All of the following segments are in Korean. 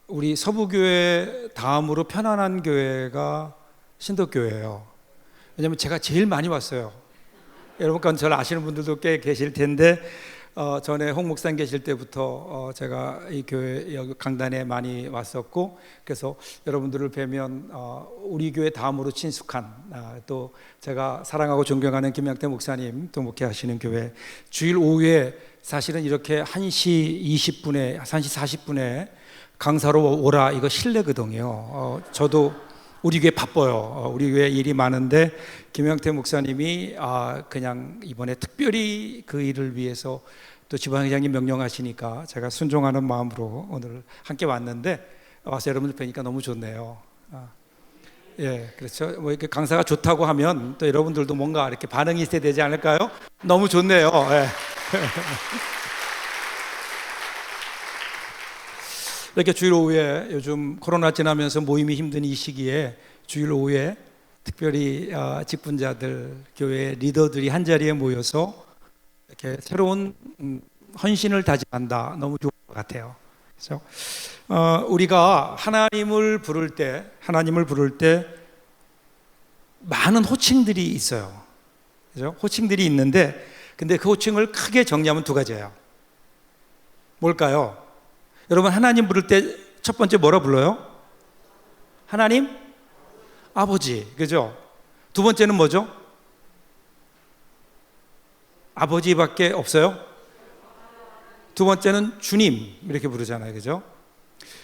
우리 서부교회 다음으로 편안한 교회가 신덕교회예요. 왜냐하면 제가 제일 많이 왔어요. 여러분, 저를 아시는 분들도 꽤 계실 텐데 전에 홍 목사님 계실 때부터 제가 이 교회 여기 강단에 많이 왔었고, 그래서 여러분들을 뵈면 우리 교회 다음으로 친숙한 또 제가 사랑하고 존경하는 김양태 목사님 또 목회하시는 교회, 주일 오후에 사실은 이렇게 1시 20분에 1시 40분에 강사로 오라, 이거 실례거든요. 저도 우리 교회 바빠요. 우리 교회 일이 많은데 김영태 목사님이 그냥 이번에 특별히 그 일을 위해서 또 지방회장님 명령하시니까 제가 순종하는 마음으로 오늘 함께 왔는데, 와서 여러분들 뵈니까 너무 좋네요. 예, 그렇죠. 뭐 이렇게 강사가 좋다고 하면 또 여러분들도 뭔가 이렇게 반응이 있어야 되지 않을까요? 너무 좋네요. 예. 이렇게 주일 오후에, 요즘 코로나 지나면서 모임이 힘든 이 시기에 주일 오후에 특별히 직분자들, 교회 리더들이 한 자리에 모여서 이렇게 새로운 헌신을 다짐한다. 너무 좋은 것 같아요. 그래서 우리가 하나님을 부를 때 많은 호칭들이 있어요. 그죠? 호칭들이 있는데, 근데 그 호칭을 크게 정리하면 두 가지예요. 뭘까요? 여러분, 하나님 부를 때 첫 번째 뭐라 불러요? 하나님 아버지, 그죠? 두 번째는 뭐죠? 아버지밖에 없어요? 두 번째는 주님, 이렇게 부르잖아요, 그죠?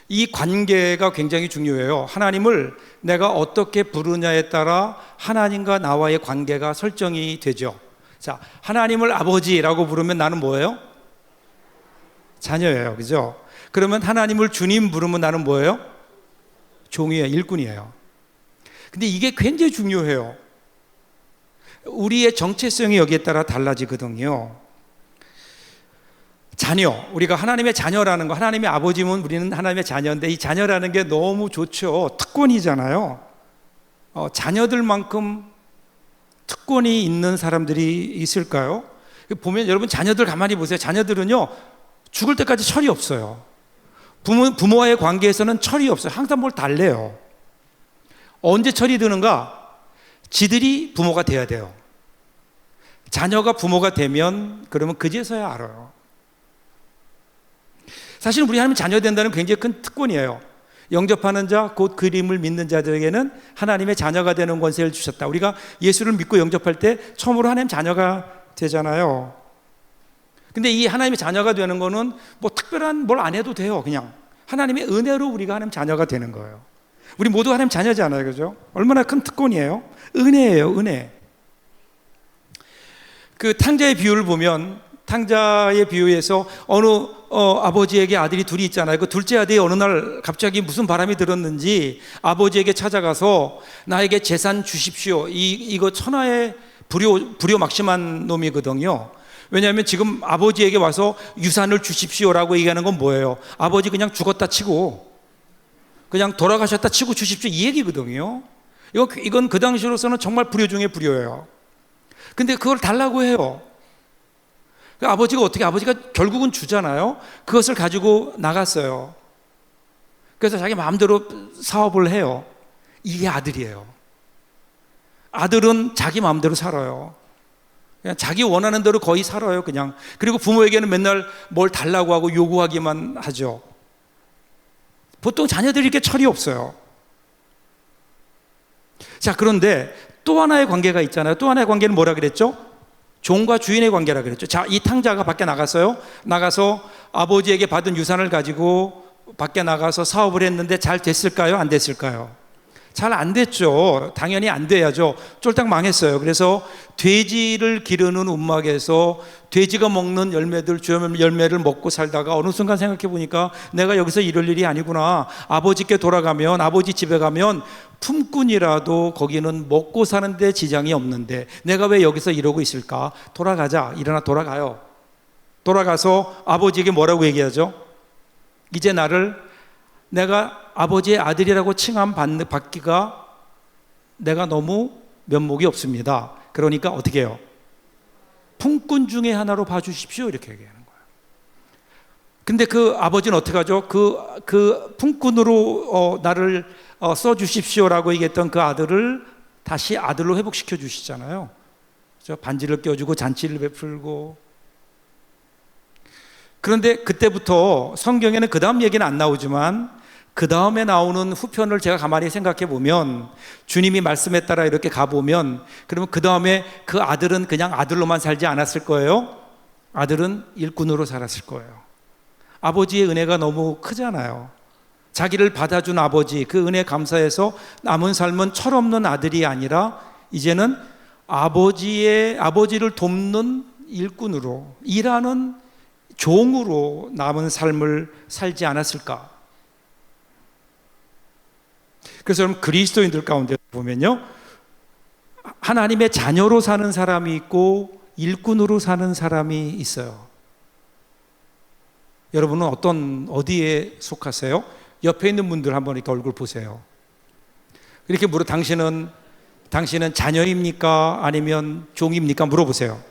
이 관계가 굉장히 중요해요. 하나님을 내가 어떻게 부르냐에 따라 하나님과 나와의 관계가 설정이 되죠. 자, 하나님을 아버지라고 부르면 나는 뭐예요? 자녀예요, 그죠? 그러면 하나님을 주님 부르면 나는 뭐예요? 종이에요, 일꾼이에요. 근데 이게 굉장히 중요해요. 우리의 정체성이 여기에 따라 달라지거든요. 자녀, 우리가 하나님의 자녀라는 거, 하나님의 아버지면 우리는 하나님의 자녀인데, 이 자녀라는 게 너무 좋죠. 특권이잖아요. 자녀들만큼 특권이 있는 사람들이 있을까요? 보면 여러분, 자녀들 가만히 보세요. 자녀들은요, 죽을 때까지 철이 없어요. 부모와의 관계에서는 철이 없어요. 항상 뭘 달래요. 언제 철이 드는가? 지들이 부모가 돼야 돼요. 자녀가 부모가 되면 그러면 그제서야 알아요. 사실 우리 하나님 자녀 된다는 굉장히 큰 특권이에요. 영접하는 자, 곧 그림을 믿는 자들에게는 하나님의 자녀가 되는 권세를 주셨다. 우리가 예수를 믿고 영접할 때 처음으로 하나님 자녀가 되잖아요. 근데 이 하나님의 자녀가 되는 거는 뭐 특별한 뭘 안 해도 돼요. 그냥 하나님의 은혜로 우리가 하나님 자녀가 되는 거예요. 우리 모두 하나님 자녀잖아요, 그죠? 얼마나 큰 특권이에요. 은혜예요, 은혜. 그 탕자의 비유를 보면, 탕자의 비유에서 어느 아버지에게 아들이 둘이 있잖아요. 그 둘째 아들이 어느 날 갑자기 무슨 바람이 들었는지 아버지에게 찾아가서 나에게 재산 주십시오. 이거 천하의 불효막심한 놈이거든요. 왜냐하면 지금 아버지에게 와서 유산을 주십시오라고 얘기하는 건 뭐예요? 아버지 그냥 죽었다 치고, 그냥 돌아가셨다 치고 주십시오, 이 얘기거든요. 이건 그 당시로서는 정말 불효 중에 불효예요. 근데 그걸 달라고 해요. 아버지가 결국은 주잖아요. 그것을 가지고 나갔어요. 그래서 자기 마음대로 사업을 해요. 이게 아들이에요. 아들은 자기 마음대로 살아요. 그냥 자기 원하는 대로 거의 살아요, 그냥. 그리고 부모에게는 맨날 뭘 달라고 하고 요구하기만 하죠. 보통 자녀들이 이렇게 철이 없어요. 자, 그런데 또 하나의 관계가 있잖아요. 또 하나의 관계는 뭐라 그랬죠? 종과 주인의 관계라 그랬죠. 자, 이 탕자가 밖에 나가서 아버지에게 받은 유산을 가지고 밖에 나가서 사업을 했는데 잘 됐을까요? 안 됐을까요? 잘 안 됐죠. 당연히 안 돼야죠. 쫄딱 망했어요. 그래서 돼지를 기르는 움막에서 돼지가 먹는 열매들, 주 열매를 먹고 살다가 어느 순간 생각해 보니까 내가 여기서 이럴 일이 아니구나. 아버지께 돌아가면, 아버지 집에 가면 품꾼이라도 거기는 먹고 사는데 지장이 없는데 내가 왜 여기서 이러고 있을까? 돌아가자. 일어나 돌아가요. 돌아가서 아버지에게 뭐라고 얘기하죠? 이제 내가 아버지의 아들이라고 칭함받기가 내가 너무 면목이 없습니다. 그러니까 어떻게 해요? 품꾼 중에 하나로 봐주십시오, 이렇게 얘기하는 거예요. 근데 그 아버지는 어떻게 하죠? 그 품꾼으로 나를 써주십시오라고 얘기했던 그 아들을 다시 아들로 회복시켜 주시잖아요. 그렇죠? 반지를 껴주고 잔치를 베풀고. 그런데 그때부터 성경에는 그 다음 얘기는 안 나오지만 그 다음에 나오는 후편을 제가 가만히 생각해 보면 주님이 말씀에 따라 이렇게 가보면 그러면 그 다음에 그 아들은 그냥 아들로만 살지 않았을 거예요. 아들은 일꾼으로 살았을 거예요. 아버지의 은혜가 너무 크잖아요. 자기를 받아준 아버지, 그 은혜 감사해서 남은 삶은 철없는 아들이 아니라 이제는 아버지를 돕는 일꾼으로, 일하는 종으로 남은 삶을 살지 않았을까. 그래서 여러분, 그리스도인들 가운데 보면요, 하나님의 자녀로 사는 사람이 있고 일꾼으로 사는 사람이 있어요. 여러분은 어디에 속하세요? 옆에 있는 분들 한번 이렇게 얼굴 보세요. 이렇게 당신은 자녀입니까? 아니면 종입니까? 물어보세요.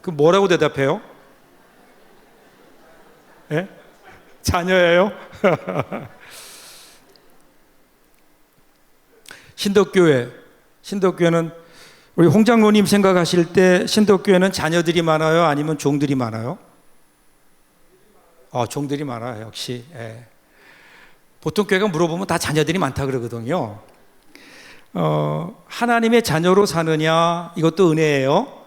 그 뭐라고 대답해요? 예? 자녀예요? 신덕교회는 우리 홍 장로님 생각하실 때 신덕교회는 자녀들이 많아요? 아니면 종들이 많아요? 종들이 많아요, 역시. 예. 보통 교회가 물어보면 다 자녀들이 많다 그러거든요. 하나님의 자녀로 사느냐, 이것도 은혜예요.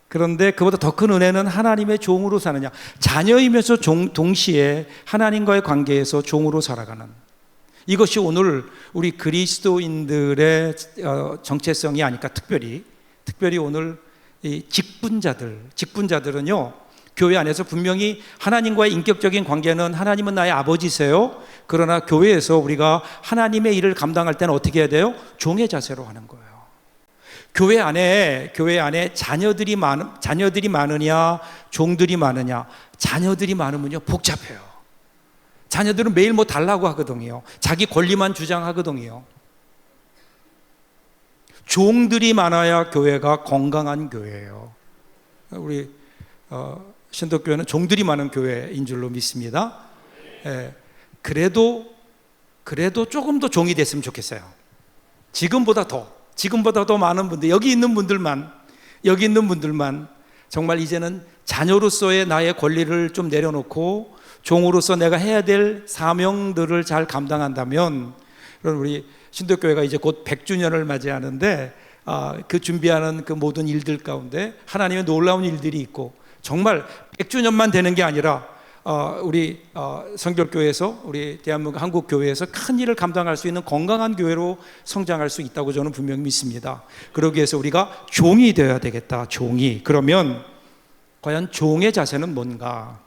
그런데 그보다 더 큰 은혜는 하나님의 종으로 사느냐. 자녀이면서 동시에 하나님과의 관계에서 종으로 살아가는, 이것이 오늘 우리 그리스도인들의 정체성이 아닐까. 특별히 오늘 이 직분자들은요, 교회 안에서 분명히 하나님과의 인격적인 관계는 하나님은 나의 아버지세요. 그러나 교회에서 우리가 하나님의 일을 감당할 때는 어떻게 해야 돼요? 종의 자세로 하는 거예요. 교회 안에 자녀들이 많으냐, 종들이 많으냐. 자녀들이 많으면요, 복잡해요. 자녀들은 매일 뭐 달라고 하거든요. 자기 권리만 주장하거든요. 종들이 많아야 교회가 건강한 교회예요. 우리 신덕교회는 종들이 많은 교회인 줄로 믿습니다. 예, 그래도 조금 더 종이 됐으면 좋겠어요. 지금보다 더 많은 분들, 여기 있는 분들만 정말 이제는 자녀로서의 나의 권리를 좀 내려놓고 종으로서 내가 해야 될 사명들을 잘 감당한다면, 우리 신덕교회가 이제 곧 100주년을 맞이하는데 그 준비하는 그 모든 일들 가운데 하나님의 놀라운 일들이 있고, 정말 100주년만 되는 게 아니라 우리 성결교회에서, 우리 대한민국 한국교회에서 큰 일을 감당할 수 있는 건강한 교회로 성장할 수 있다고 저는 분명히 믿습니다. 그러기 위해서 우리가 종이 되어야 되겠다. 종이. 그러면 과연 종의 자세는 뭔가?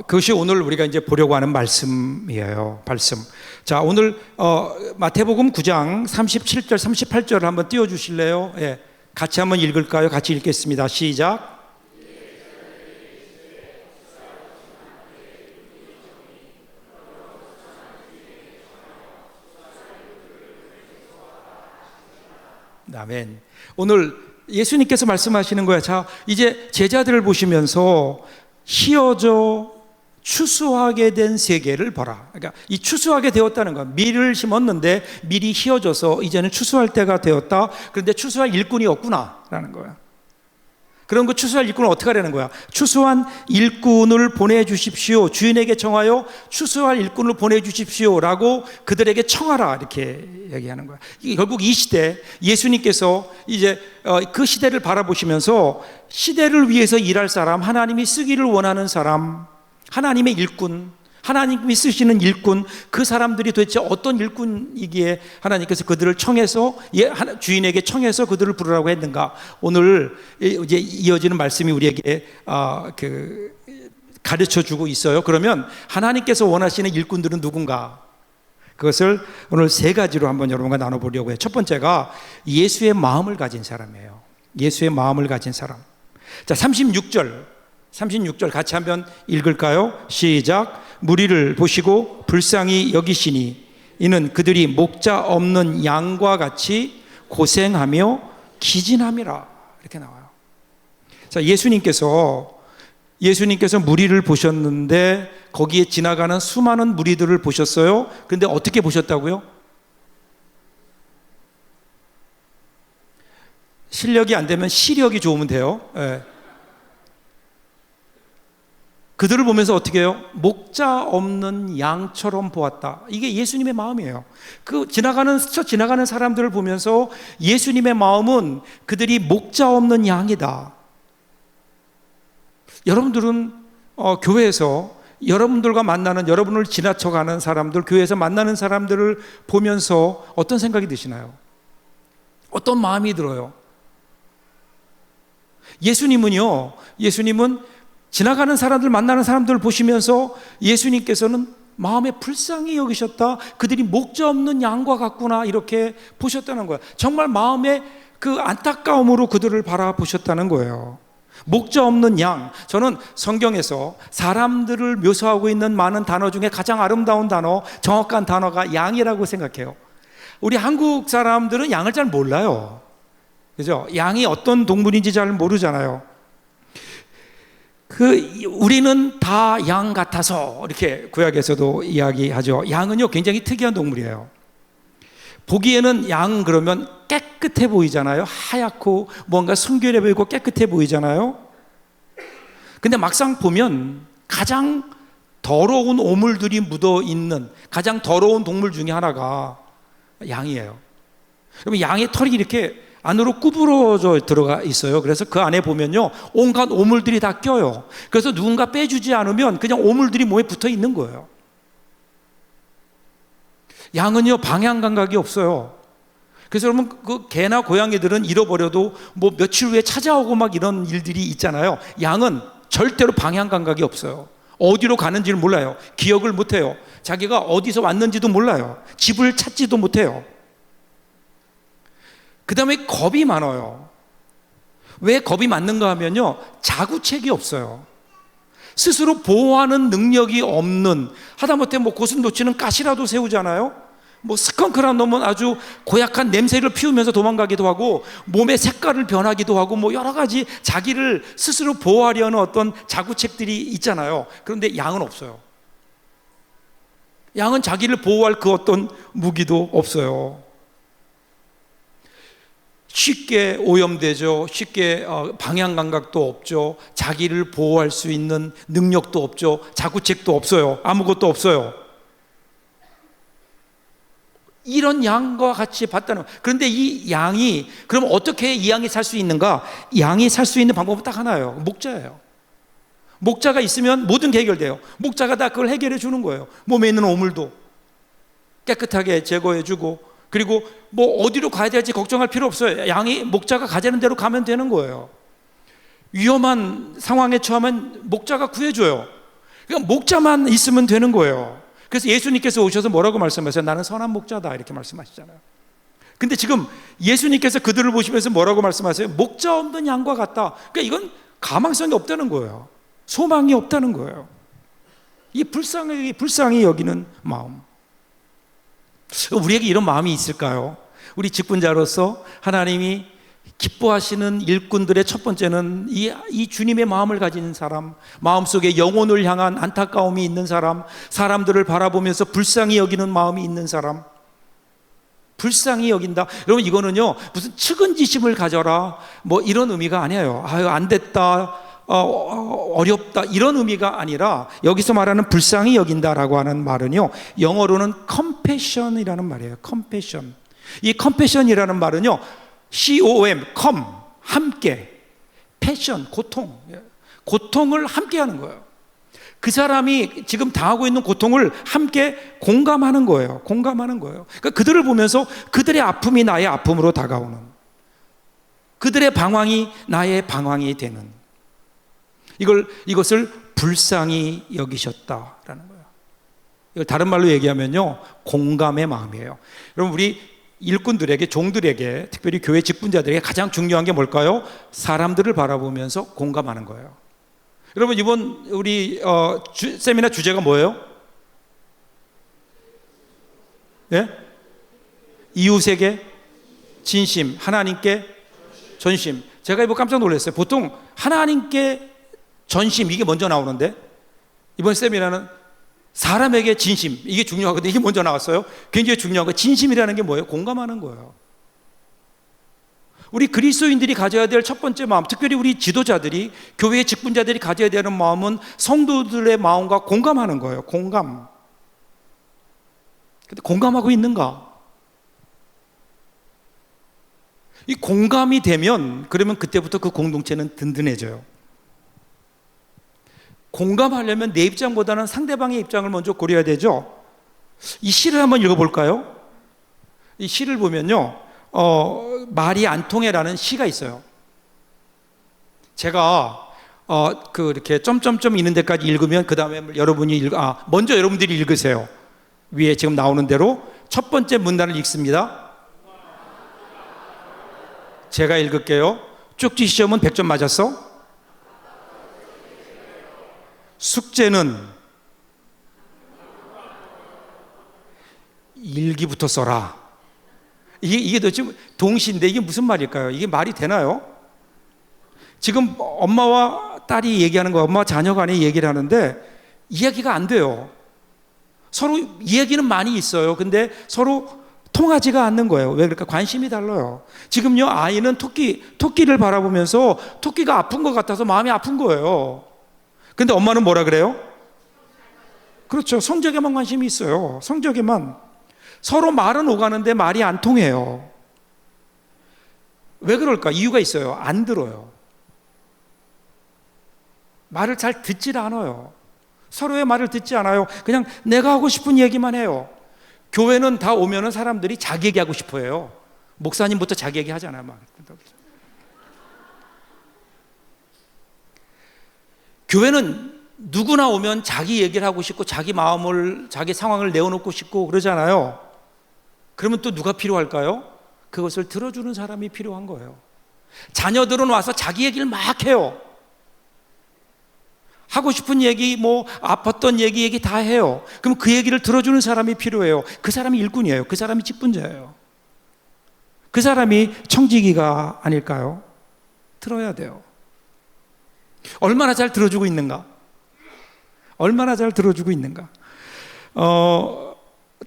그것이 오늘 우리가 이제 보려고 하는 말씀이에요. 자, 오늘 마태복음 9장 37절 38절을 한번 띄워주실래요? 예, 같이 한번 읽을까요? 같이 읽겠습니다. 시작. 아멘. 오늘 예수님께서 말씀하시는 거야. 자, 이제 제자들을 보시면서 희어져 추수하게 된 세계를 봐라. 그러니까 이 추수하게 되었다는 거야. 밀을 심었는데 밀이 희어져서 이제는 추수할 때가 되었다. 그런데 추수할 일꾼이 없구나라는 거야. 그런 그 추수할 일꾼을 어떻게 하려는 거야? 추수한 일꾼을 보내주십시오. 주인에게 청하여 추수할 일꾼을 보내주십시오라고 그들에게 청하라, 이렇게 얘기하는 거야. 결국 이 시대, 예수님께서 이제 그 시대를 바라보시면서 시대를 위해서 일할 사람, 하나님이 쓰기를 원하는 사람, 하나님의 일꾼, 하나님이 쓰시는 일꾼, 그 사람들이 도대체 어떤 일꾼이기에 하나님께서 그들을 청해서, 주인에게 청해서 그들을 부르라고 했는가? 오늘 이제 이어지는 말씀이 우리에게 가르쳐주고 있어요. 그러면 하나님께서 원하시는 일꾼들은 누군가? 그것을 오늘 세 가지로 한번 여러분과 나눠보려고 해요. 첫 번째가 예수의 마음을 가진 사람이에요. 예수의 마음을 가진 사람. 자, 36절 같이 한번 읽을까요? 시작. 무리를 보시고 불쌍히 여기시니 이는 그들이 목자 없는 양과 같이 고생하며 기진함이라. 이렇게 나와요. 자, 예수님께서 무리를 보셨는데 거기에 지나가는 수많은 무리들을 보셨어요. 그런데 어떻게 보셨다고요? 실력이 안 되면 시력이 좋으면 돼요. 예. 그들을 보면서 어떻게 해요? 목자 없는 양처럼 보았다. 이게 예수님의 마음이에요. 지나가는 사람들을 보면서 예수님의 마음은 그들이 목자 없는 양이다. 여러분들은 교회에서 여러분들과 만나는, 여러분을 지나쳐가는 사람들, 교회에서 만나는 사람들을 보면서 어떤 생각이 드시나요? 어떤 마음이 들어요? 예수님은 지나가는 사람들, 만나는 사람들을 보시면서 예수님께서는 마음에 불쌍히 여기셨다. 그들이 목자 없는 양과 같구나, 이렇게 보셨다는 거예요. 정말 마음에 그 안타까움으로 그들을 바라보셨다는 거예요. 목자 없는 양. 저는 성경에서 사람들을 묘사하고 있는 많은 단어 중에 가장 아름다운 단어, 정확한 단어가 양이라고 생각해요. 우리 한국 사람들은 양을 잘 몰라요. 그죠? 양이 어떤 동물인지 잘 모르잖아요. 우리는 다 양 같아서 이렇게 구약에서도 이야기하죠. 양은요, 굉장히 특이한 동물이에요. 보기에는 양 그러면 깨끗해 보이잖아요. 하얗고 뭔가 순결해 보이고 깨끗해 보이잖아요. 근데 막상 보면 가장 더러운 오물들이 묻어 있는 가장 더러운 동물 중에 하나가 양이에요. 그러면 양의 털이 이렇게 안으로 구부러져 들어가 있어요. 그래서 그 안에 보면요, 온갖 오물들이 다 껴요. 그래서 누군가 빼주지 않으면 그냥 오물들이 몸에 붙어 있는 거예요. 양은요, 방향 감각이 없어요. 그래서 여러분, 그 개나 고양이들은 잃어버려도 뭐 며칠 후에 찾아오고 막 이런 일들이 있잖아요. 양은 절대로 방향 감각이 없어요. 어디로 가는지를 몰라요. 기억을 못해요. 자기가 어디서 왔는지도 몰라요. 집을 찾지도 못해요. 그 다음에 겁이 많아요. 왜 겁이 많는가 하면요, 자구책이 없어요. 스스로 보호하는 능력이 없는, 하다못해 뭐 고슴도치는 가시라도 세우잖아요. 뭐 스컹크란 놈은 아주 고약한 냄새를 피우면서 도망가기도 하고 몸의 색깔을 변하기도 하고 뭐 여러 가지 자기를 스스로 보호하려는 어떤 자구책들이 있잖아요. 그런데 양은 없어요. 양은 자기를 보호할 그 어떤 무기도 없어요. 쉽게 오염되죠. 쉽게 방향 감각도 없죠. 자기를 보호할 수 있는 능력도 없죠. 자구책도 없어요. 아무것도 없어요. 이런 양과 같이 봤다는 거예요. 그런데 이 양이, 그럼 어떻게 이 양이 살 수 있는가? 양이 살 수 있는 방법은 딱 하나예요. 목자예요. 목자가 있으면 모든 게 해결돼요. 목자가 다 그걸 해결해 주는 거예요. 몸에 있는 오물도 깨끗하게 제거해 주고, 그리고 뭐 어디로 가야 될지 걱정할 필요 없어요. 양이 목자가 가자는 대로 가면 되는 거예요. 위험한 상황에 처하면 목자가 구해줘요. 그러니까 목자만 있으면 되는 거예요. 그래서 예수님께서 오셔서 뭐라고 말씀하세요? 나는 선한 목자다, 이렇게 말씀하시잖아요. 근데 지금 예수님께서 그들을 보시면서 뭐라고 말씀하세요? 목자 없는 양과 같다. 그러니까 이건 가망성이 없다는 거예요. 소망이 없다는 거예요. 이 불쌍히 여기는 마음. 우리에게 이런 마음이 있을까요? 우리 직분자로서 하나님이 기뻐하시는 일꾼들의 첫 번째는 이 주님의 마음을 가진 사람, 마음속에 영혼을 향한 안타까움이 있는 사람, 사람들을 바라보면서 불쌍히 여기는 마음이 있는 사람. 불쌍히 여긴다. 여러분, 이거는요, 무슨 측은지심을 가져라 뭐 이런 의미가 아니에요. 아유, 안 됐다, 어렵다, 이런 의미가 아니라 여기서 말하는 불쌍히 여긴다라고 하는 말은요, 영어로는 compassion이라는 말이에요. compassion. 이 compassion이라는 말은요, COM, 함께, passion, 고통을 함께 하는 거예요. 그 사람이 지금 당하고 있는 고통을 함께 공감하는 거예요. 그러니까 그들을 보면서 그들의 아픔이 나의 아픔으로 다가오는, 그들의 방황이 나의 방황이 되는, 이것을 불쌍히 여기셨다라는 거예요. 이걸 다른 말로 얘기하면요, 공감의 마음이에요. 여러분, 우리 일꾼들에게, 종들에게, 특별히 교회 직분자들에게 가장 중요한 게 뭘까요? 사람들을 바라보면서 공감하는 거예요. 여러분, 이번 우리 세미나 주제가 뭐예요? 예? 이웃에게 진심, 하나님께 전심. 제가 이거 깜짝 놀랐어요. 보통 하나님께 전심 이게 먼저 나오는데 이번 세미나는 사람에게 진심 이게 중요하거든요. 이게 먼저 나왔어요. 굉장히 중요한 거 진심이라는 게 뭐예요? 공감하는 거예요. 우리 그리스도인들이 가져야 될 첫 번째 마음, 특별히 우리 지도자들이 교회의 직분자들이 가져야 되는 마음은 성도들의 마음과 공감하는 거예요. 공감. 근데 공감하고 있는가? 이 공감이 되면 그러면 그때부터 그 공동체는 든든해져요. 공감하려면 내 입장보다는 상대방의 입장을 먼저 고려해야 되죠. 이 시를 한번 읽어볼까요? 이 시를 보면요, 말이 안 통해라는 시가 있어요. 제가 이렇게 점점점 있는 데까지 읽으면 그 다음에 여러분이 먼저 여러분들이 읽으세요. 위에 지금 나오는 대로 첫 번째 문단을 읽습니다. 제가 읽을게요. 쪽지 시험은 100점 맞았어? 숙제는 일기부터 써라. 이게 도대체 동시인데 이게 무슨 말일까요? 이게 말이 되나요? 지금 엄마와 딸이 얘기하는 거예요. 엄마와 자녀 간에 얘기를 하는데 이야기가 안 돼요. 서로 이야기는 많이 있어요. 근데 서로 통하지가 않는 거예요. 왜 그럴까? 관심이 달라요. 지금요, 아이는 토끼를 바라보면서 토끼가 아픈 것 같아서 마음이 아픈 거예요. 근데 엄마는 뭐라 그래요? 그렇죠. 성적에만 관심이 있어요. 성적에만. 서로 말은 오가는데 말이 안 통해요. 왜 그럴까? 이유가 있어요. 안 들어요. 말을 잘 듣질 않아요. 서로의 말을 듣지 않아요. 그냥 내가 하고 싶은 얘기만 해요. 교회는 다 오면은 사람들이 자기 얘기하고 싶어 해요. 목사님부터 자기 얘기 하잖아요. 막. 교회는 누구나 오면 자기 얘기를 하고 싶고 자기 마음을, 자기 상황을 내어놓고 싶고 그러잖아요. 그러면 또 누가 필요할까요? 그것을 들어주는 사람이 필요한 거예요. 자녀들은 와서 자기 얘기를 막 해요. 하고 싶은 얘기, 아팠던 얘기 다 해요. 그럼 그 얘기를 들어주는 사람이 필요해요. 그 사람이 일꾼이에요. 그 사람이 직분자예요. 그 사람이 청지기가 아닐까요? 들어야 돼요. 얼마나 잘 들어주고 있는가? 얼마나 잘 들어주고 있는가?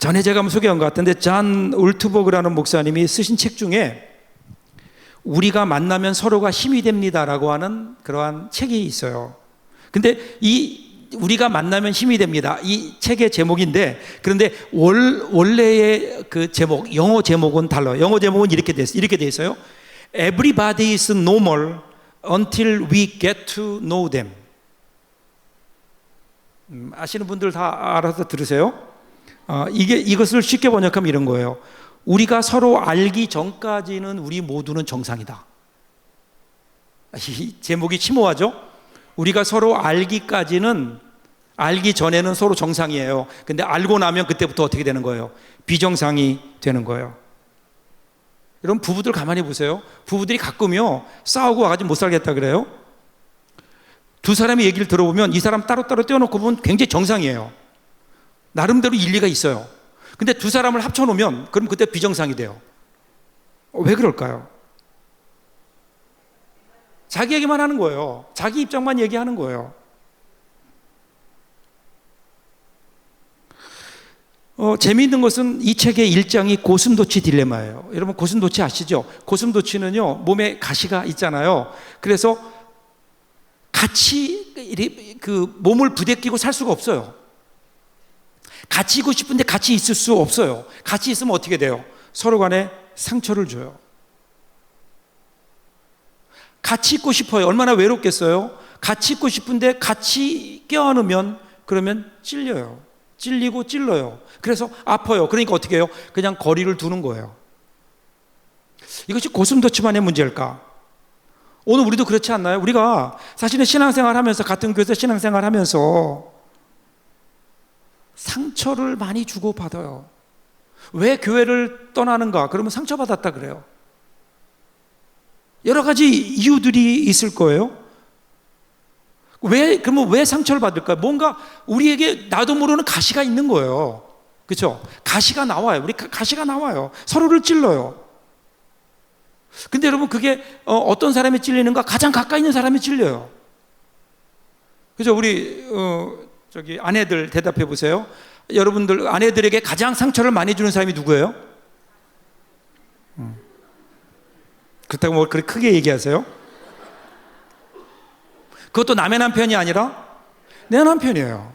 전에 제가 한번 소개한 것 같은데 잔 울트버그라는 목사님이 쓰신 책 중에 우리가 만나면 서로가 힘이 됩니다라고 하는 그러한 책이 있어요. 근데 우리가 만나면 힘이 됩니다. 이 책의 제목인데 그런데 원래의 그 제목, 영어 제목은 달라요. 영어 제목은 이렇게 돼 있어요. Everybody is normal until we get to know them. 아시는 분들 다 알아서 들으세요. 이것을 쉽게 번역하면 이런 거예요. 우리가 서로 알기 전까지는 우리 모두는 정상이다. 이 제목이 심오하죠? 우리가 서로 알기 전에는 서로 정상이에요. 근데 알고 나면 그때부터 어떻게 되는 거예요? 비정상이 되는 거예요. 여러분, 부부들 가만히 보세요. 부부들이 가끔요, 싸우고 와가지고 못 살겠다 그래요. 두 사람의 얘기를 들어보면 이 사람 따로따로 떼어놓고 보면 굉장히 정상이에요. 나름대로 일리가 있어요. 근데 두 사람을 합쳐놓으면 그럼 그때 비정상이 돼요. 왜 그럴까요? 자기 얘기만 하는 거예요. 자기 입장만 얘기하는 거예요. 재미있는 것은 이 책의 1장이 고슴도치 딜레마예요. 여러분 고슴도치 아시죠? 고슴도치는요, 몸에 가시가 있잖아요. 그래서 같이 몸을 부대끼고 살 수가 없어요. 같이 있고 싶은데 같이 있을 수 없어요. 같이 있으면 어떻게 돼요? 서로 간에 상처를 줘요. 같이 있고 싶어요. 얼마나 외롭겠어요? 같이 있고 싶은데 같이 껴안으면 그러면 찔려요. 찔리고 찔러요. 그래서 아파요. 그러니까 어떻게 해요? 그냥 거리를 두는 거예요. 이것이 고슴도치만의 문제일까? 오늘 우리도 그렇지 않나요? 우리가 사실은 신앙생활 하면서, 같은 교회에서 신앙생활 하면서 상처를 많이 주고받아요. 왜 교회를 떠나는가? 그러면 상처받았다 그래요. 여러 가지 이유들이 있을 거예요. 그러면 왜 상처를 받을까요? 뭔가 우리에게 나도 모르는 가시가 있는 거예요. 그렇죠? 가시가 나와요. 가시가 나와요. 서로를 찔러요. 근데 여러분 그게 어떤 사람이 찔리는가? 가장 가까이 있는 사람이 찔려요. 그죠? 우리 저기 아내들 대답해 보세요. 여러분들 아내들에게 가장 상처를 많이 주는 사람이 누구예요? 그렇다고 뭐 그렇게 크게 얘기하세요? 그것도 남의 남편이 아니라 내 남편이에요.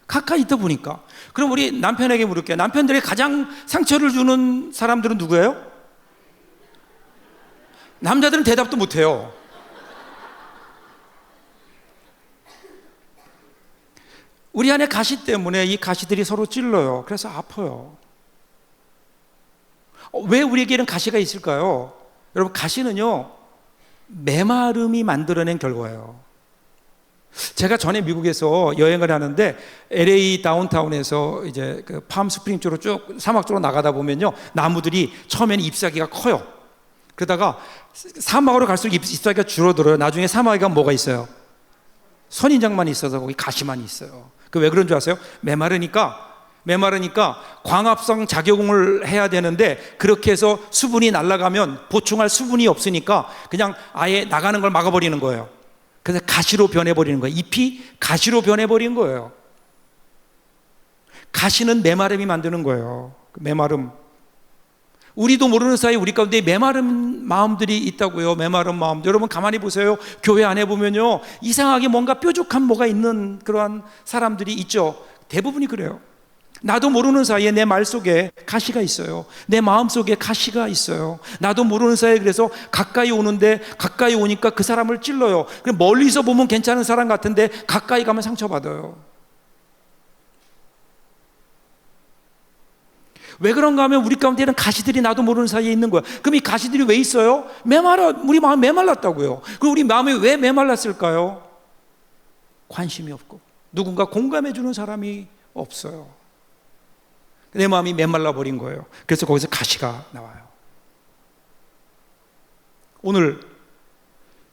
가까이 있다 보니까. 그럼 우리 남편에게 물을게요. 남편들에게 가장 상처를 주는 사람들은 누구예요? 남자들은 대답도 못해요. 우리 안에 가시 때문에 이 가시들이 서로 찔러요. 그래서 아파요. 왜 우리에게는 가시가 있을까요? 여러분, 가시는요, 메마름이 만들어낸 결과예요. 제가 전에 미국에서 여행을 하는데 LA 다운타운에서 이제 그 팜스프링 쪽으로 쭉 사막 쪽으로 나가다 보면요, 나무들이 처음에는 잎사귀가 커요. 그러다가 사막으로 갈수록 잎사귀가 줄어들어요. 나중에 사막에 뭐가 있어요? 선인장만 있어서 거기 가시만 있어요. 그 왜 그런 줄 아세요? 메마르니까 광합성 작용을 해야 되는데 그렇게 해서 수분이 날아가면 보충할 수분이 없으니까 그냥 아예 나가는 걸 막아버리는 거예요. 그래서 가시로 변해버리는 거예요. 잎이 가시로 변해버린 거예요. 가시는 메마름이 만드는 거예요. 메마름. 우리도 모르는 사이에 우리 가운데 메마른 마음들이 있다고요. 메마른 마음. 여러분 가만히 보세요. 교회 안에 보면요, 이상하게 뭔가 뾰족한 뭐가 있는 그러한 사람들이 있죠. 대부분이 그래요. 나도 모르는 사이에 내 말 속에 가시가 있어요. 내 마음 속에 가시가 있어요. 나도 모르는 사이에. 그래서 가까이 오는데 가까이 오니까 그 사람을 찔러요. 멀리서 보면 괜찮은 사람 같은데 가까이 가면 상처받아요. 왜 그런가 하면 우리 가운데는 가시들이 나도 모르는 사이에 있는 거야. 그럼 이 가시들이 왜 있어요? 우리 마음이 메말랐다고요. 그럼 우리 마음이 왜 메말랐을까요? 관심이 없고 누군가 공감해 주는 사람이 없어요. 내 마음이 메말라 버린 거예요. 그래서 거기서 가시가 나와요. 오늘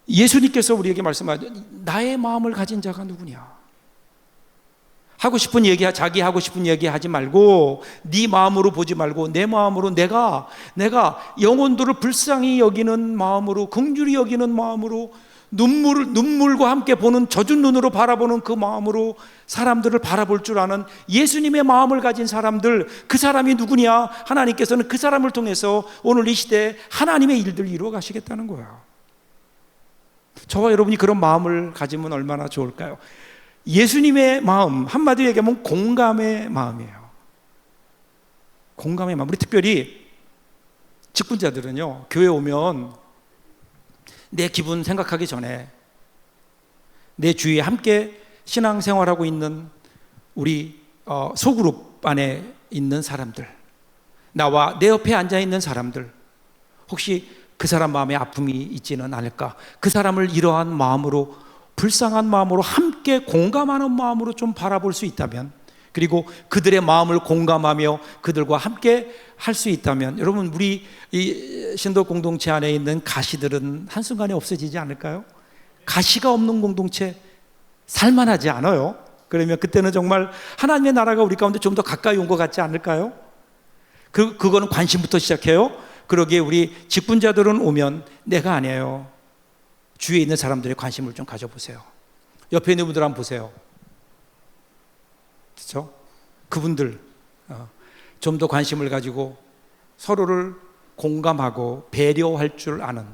예수님께서 우리에게 말씀하죠. 나의 마음을 가진 자가 누구냐? 하고 싶은 얘기, 자기 하고 싶은 얘기 하지 말고 네 마음으로 보지 말고 내 마음으로 내가 영혼들을 불쌍히 여기는 마음으로, 긍휼히 여기는 마음으로, 눈물과 함께 보는 젖은 눈으로 바라보는 그 마음으로 사람들을 바라볼 줄 아는 예수님의 마음을 가진 사람들, 그 사람이 누구냐? 하나님께서는 그 사람을 통해서 오늘 이 시대에 하나님의 일들을 이루어 가시겠다는 거야. 저와 여러분이 그런 마음을 가지면 얼마나 좋을까요? 예수님의 마음, 한마디로 얘기하면 공감의 마음이에요. 공감의 마음. 우리 특별히 직분자들은요, 교회 오면 내 기분 생각하기 전에 내 주위에 함께 신앙생활하고 있는 우리 소그룹 안에 있는 사람들, 나와 내 옆에 앉아있는 사람들, 혹시 그 사람 마음에 아픔이 있지는 않을까? 그 사람을 이러한 마음으로, 불쌍한 마음으로, 함께 공감하는 마음으로 좀 바라볼 수 있다면, 그리고 그들의 마음을 공감하며 그들과 함께 할 수 있다면, 여러분, 우리 이 신도 공동체 안에 있는 가시들은 한순간에 없어지지 않을까요? 가시가 없는 공동체 살만하지 않아요? 그러면 그때는 정말 하나님의 나라가 우리 가운데 좀 더 가까이 온 것 같지 않을까요? 그거는 관심부터 시작해요. 그러기에 우리 직분자들은 오면 내가 아니에요. 주위에 있는 사람들의 관심을 좀 가져보세요. 옆에 있는 분들 한번 보세요. 그렇죠? 그분들 좀 더 관심을 가지고 서로를 공감하고 배려할 줄 아는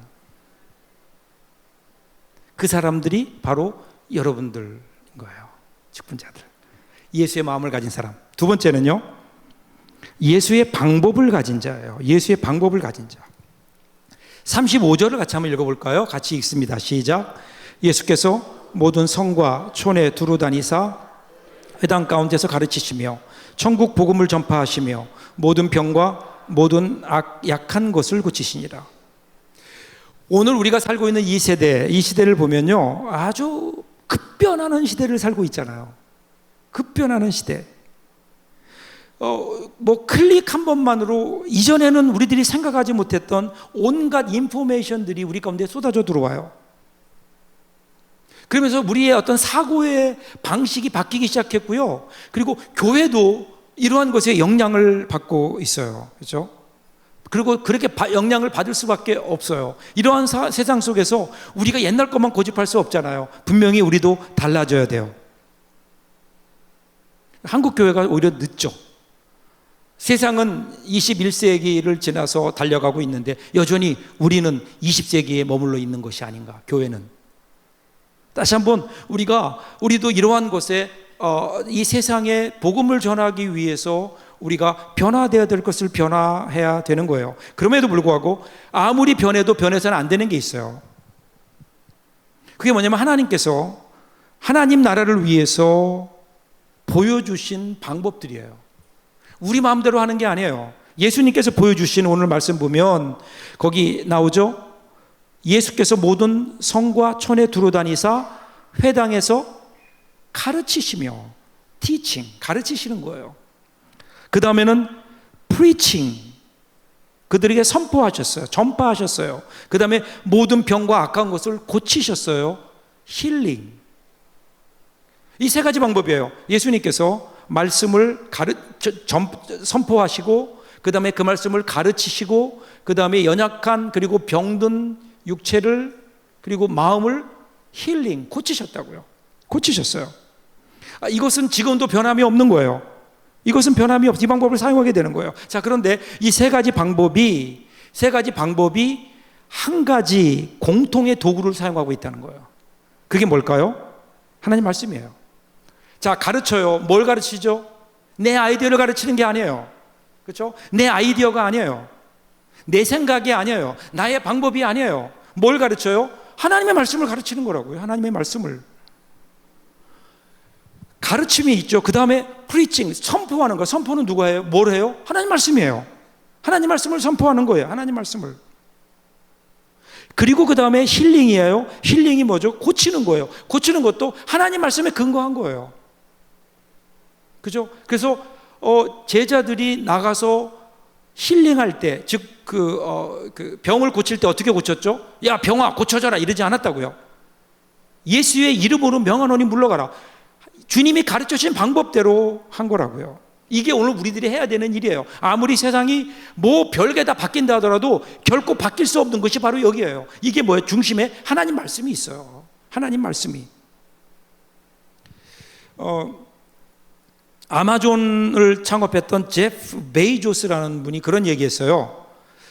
그 사람들이 바로 여러분들인 거예요. 직분자들. 예수의 마음을 가진 사람. 두 번째는요, 예수의 방법을 가진 자예요. 예수의 방법을 가진 자. 35절을 같이 한번 읽어볼까요? 같이 읽습니다. 시작. 예수께서 모든 성과 촌에 두루 다니사 회당 가운데서 가르치시며 천국 복음을 전파하시며 모든 병과 모든 약한 것을 고치시니라. 오늘 우리가 살고 있는 이 시대를 보면요, 아주 급변하는 시대를 살고 있잖아요. 급변하는 시대. 클릭 한 번만으로 이전에는 우리들이 생각하지 못했던 온갖 인포메이션들이 우리 가운데 쏟아져 들어와요. 그러면서 우리의 어떤 사고의 방식이 바뀌기 시작했고요. 그리고 교회도 이러한 것에 영향을 받고 있어요. 그렇죠? 그리고 그렇게 영향을 받을 수밖에 없어요. 이러한 세상 속에서 우리가 옛날 것만 고집할 수 없잖아요. 분명히 우리도 달라져야 돼요. 한국 교회가 오히려 늦죠. 세상은 21세기를 지나서 달려가고 있는데 여전히 우리는 20세기에 머물러 있는 것이 아닌가, 교회는. 다시 한번 우리도 이러한 것에 이 세상에 복음을 전하기 위해서 우리가 변화되어야 될 것을 변화해야 되는 거예요. 그럼에도 불구하고 아무리 변해도 변해서는 안 되는 게 있어요. 그게 뭐냐면 하나님께서 하나님 나라를 위해서 보여주신 방법들이에요. 우리 마음대로 하는 게 아니에요. 예수님께서 보여주신 오늘 말씀 보면 거기 나오죠. 예수께서 모든 성과 촌에 두루다니사 회당에서 가르치시며, teaching, 가르치시는 거예요. 그 다음에는 preaching, 그들에게 선포하셨어요. 전파하셨어요. 그 다음에 모든 병과 악한 것을 고치셨어요. healing. 이 세 가지 방법이에요. 예수님께서 말씀을 선포하시고, 그 다음에 그 말씀을 가르치시고, 그 다음에 연약한 그리고 병든 육체를 그리고 마음을 힐링, 고치셨다고요. 고치셨어요. 이것은 지금도 변함이 없는 거예요. 이것은 변함이 없이 이 방법을 사용하게 되는 거예요. 자, 그런데 이 세 가지 방법이 한 가지 공통의 도구를 사용하고 있다는 거예요. 그게 뭘까요? 하나님 말씀이에요. 자, 가르쳐요. 뭘 가르치죠? 내 아이디어를 가르치는 게 아니에요. 그렇죠? 내 아이디어가 아니에요. 내 생각이 아니에요. 나의 방법이 아니에요. 뭘 가르쳐요? 하나님의 말씀을 가르치는 거라고요. 하나님의 말씀을. 가르침이 있죠. 그 다음에 preaching, 선포하는 거. 선포는 누가 해요? 뭘 해요? 하나님 말씀이에요. 하나님 말씀을 선포하는 거예요. 하나님 말씀을. 그리고 그 다음에 힐링이에요. 힐링이 뭐죠? 고치는 거예요. 고치는 것도 하나님 말씀에 근거한 거예요. 그죠? 그래서 제자들이 나가서 힐링할 때, 즉 그 병을 고칠 때 어떻게 고쳤죠? 야, 병아 고쳐져라 이러지 않았다고요. 예수의 이름으로 명하노니 물러가라. 주님이 가르쳐 주신 방법대로 한 거라고요. 이게 오늘 우리들이 해야 되는 일이에요. 아무리 세상이 뭐 별게 다 바뀐다 하더라도 결코 바뀔 수 없는 것이 바로 여기예요. 이게 뭐예요? 중심에 하나님 말씀이 있어요. 하나님 말씀이. 아마존을 창업했던 제프 베이조스라는 분이 그런 얘기했어요.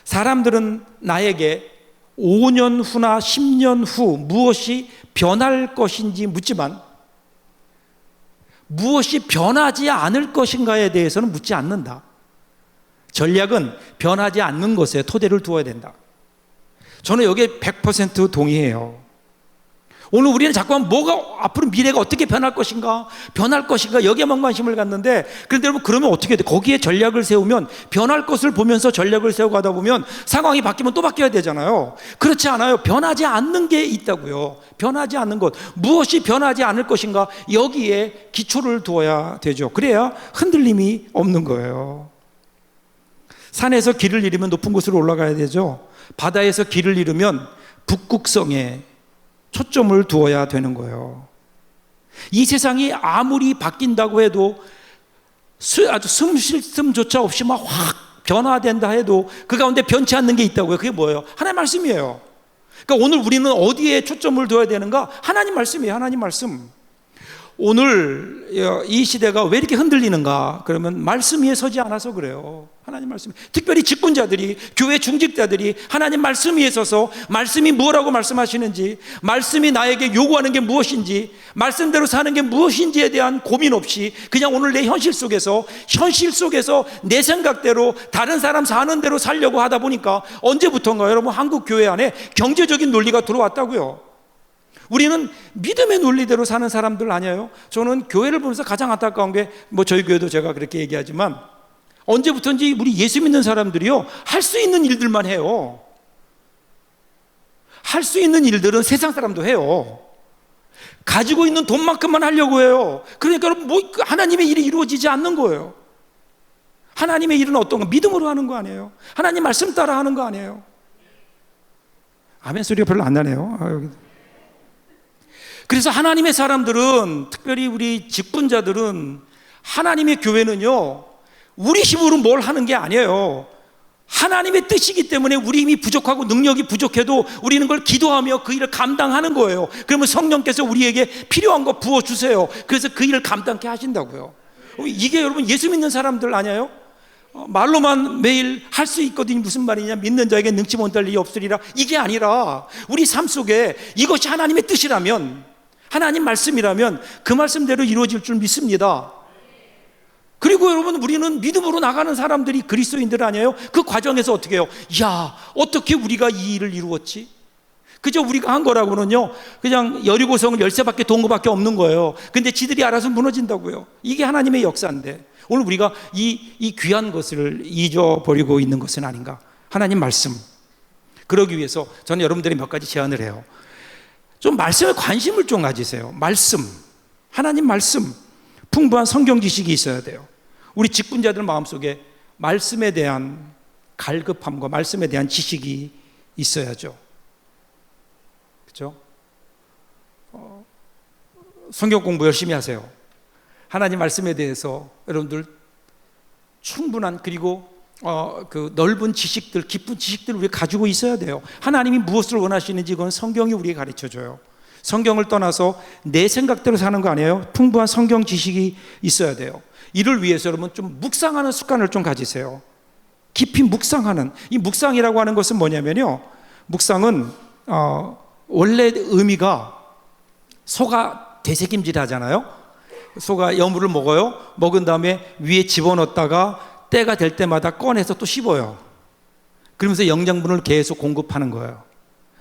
사람들은 나에게 5년 후나 10년 후 무엇이 변할 것인지 묻지만 무엇이 변하지 않을 것인가에 대해서는 묻지 않는다. 전략은 변하지 않는 것에 토대를 두어야 된다. 저는 여기에 100% 동의해요. 오늘 우리는 자꾸만 뭐가 앞으로 미래가 어떻게 변할 것인가 여기에만 관심을 갖는데, 그런데 여러분 그러면 어떻게 돼? 거기에 전략을 세우면 변할 것을 보면서 전략을 세우고 하다 보면 상황이 바뀌면 또 바뀌어야 되잖아요. 그렇지 않아요. 변하지 않는 게 있다고요. 변하지 않는 것, 무엇이 변하지 않을 것인가, 여기에 기초를 두어야 되죠. 그래야 흔들림이 없는 거예요. 산에서 길을 잃으면 높은 곳으로 올라가야 되죠. 바다에서 길을 잃으면 북극성에 초점을 두어야 되는 거예요. 이 세상이 아무리 바뀐다고 해도 아주 숨 쉴 틈조차 없이 막 확 변화된다 해도 그 가운데 변치 않는 게 있다고요. 그게 뭐예요? 하나님 말씀이에요. 그러니까 오늘 우리는 어디에 초점을 둬야 되는가? 하나님 말씀이에요. 하나님 말씀. 오늘 이 시대가 왜 이렇게 흔들리는가? 그러면 말씀 위에 서지 않아서 그래요. 하나님 말씀. 특별히 직분자들이, 교회 중직자들이 하나님 말씀 위에 서서 말씀이 뭐라고 말씀하시는지, 말씀이 나에게 요구하는 게 무엇인지, 말씀대로 사는 게 무엇인지에 대한 고민 없이 그냥 오늘 내 현실 속에서 내 생각대로 다른 사람 사는 대로 살려고 하다 보니까 언제부턴가 여러분 한국 교회 안에 경제적인 논리가 들어왔다고요. 우리는 믿음의 논리대로 사는 사람들 아니에요? 저는 교회를 보면서 가장 안타까운 게, 뭐 저희 교회도 제가 그렇게 얘기하지만, 언제부턴지 우리 예수 믿는 사람들이요, 할 수 있는 일들만 해요. 할 수 있는 일들은 세상 사람도 해요. 가지고 있는 돈만큼만 하려고 해요. 그러니까 하나님의 일이 이루어지지 않는 거예요. 하나님의 일은 어떤 거? 믿음으로 하는 거 아니에요? 하나님 말씀 따라 하는 거 아니에요? 아멘 소리가 별로 안 나네요. 여기. 그래서 하나님의 사람들은, 특별히 우리 직분자들은, 하나님의 교회는요, 우리 힘으로 뭘 하는 게 아니에요. 하나님의 뜻이기 때문에 우리 힘이 부족하고 능력이 부족해도 우리는 그걸 기도하며 그 일을 감당하는 거예요. 그러면 성령께서 우리에게 필요한 거 부어주세요. 그래서 그 일을 감당케 하신다고요. 이게 여러분 예수 믿는 사람들 아니에요? 말로만 매일 할 수 있거든요. 무슨 말이냐, 믿는 자에게 능치 못할 일이 없으리라. 이게 아니라 우리 삶 속에 이것이 하나님의 뜻이라면, 하나님 말씀이라면 그 말씀대로 이루어질 줄 믿습니다. 그리고 여러분, 우리는 믿음으로 나가는 사람들이 그리스도인들 아니에요? 그 과정에서 어떻게 해요? 야, 어떻게 우리가 이 일을 이루었지? 그저 우리가 한 거라고는요, 그냥 여리고성 열쇠밖에 돈 거밖에 없는 거예요. 근데 지들이 알아서 무너진다고요. 이게 하나님의 역사인데 오늘 우리가 이 귀한 것을 잊어버리고 있는 것은 아닌가? 하나님 말씀. 그러기 위해서 저는 여러분들이 몇 가지 제안을 해요. 좀 말씀에 관심을 좀 가지세요. 말씀, 하나님 말씀, 풍부한 성경 지식이 있어야 돼요. 우리 직분자들 마음속에 말씀에 대한 갈급함과 말씀에 대한 지식이 있어야죠. 그렇죠? 성경 공부 열심히 하세요. 하나님 말씀에 대해서 여러분들 충분한, 그리고 그 넓은 지식들, 깊은 지식들을 우리가 가지고 있어야 돼요. 하나님이 무엇을 원하시는지 그건 성경이 우리에게 가르쳐줘요. 성경을 떠나서 내 생각대로 사는 거 아니에요. 풍부한 성경 지식이 있어야 돼요. 이를 위해서 여러분 좀 묵상하는 습관을 좀 가지세요. 깊이 묵상하는, 이 묵상이라고 하는 것은 뭐냐면요, 묵상은 원래 의미가, 소가 되새김질 하잖아요. 소가 여물을 먹어요. 먹은 다음에 위에 집어넣었다가 때가 될 때마다 꺼내서 또 씹어요. 그러면서 영양분을 계속 공급하는 거예요.